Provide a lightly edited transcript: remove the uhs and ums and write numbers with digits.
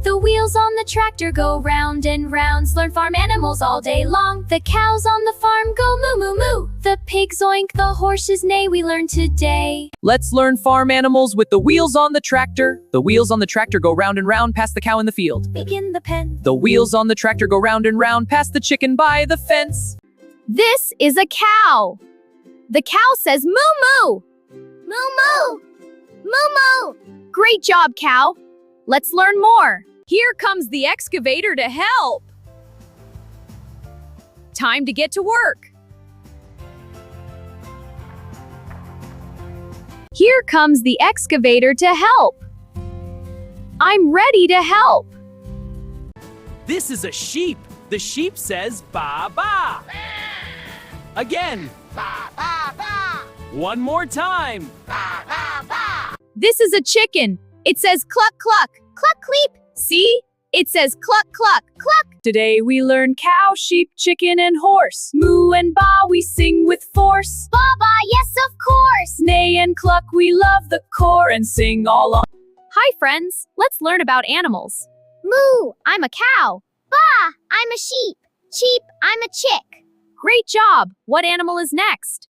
The wheels on the tractor go round and rounds. Learn farm animals all day long. The cows on the farm go moo moo moo. The pigs oink, the horses neigh. We learn today. Let's learn farm animals with the wheels on the tractor. The wheels on the tractor go round and round past the cow in the field. Begin the pen. The wheels on the tractor go round and round past the chicken by the fence. This is a cow. The cow says moo moo. Moo moo. Moo moo. Great job, cow. Let's learn more. Here comes the excavator to help. Time to get to work. Here comes the excavator to help. I'm ready to help. This is a sheep. The sheep says ba ba. Again. Ba, ba, ba. One more time. Ba, ba, ba. This is a chicken. It says cluck cluck. Cluck cleep. See? It says cluck cluck cluck. Today we learn cow, sheep, chicken, and horse. Moo and ba we sing with force. Ba, ba, yes, of course. Neigh and cluck we love the core and sing all on. Hi friends, let's learn about animals. Moo, I'm a cow. Ba, I'm a sheep. Sheep, I'm a chick. Great job! What animal is next?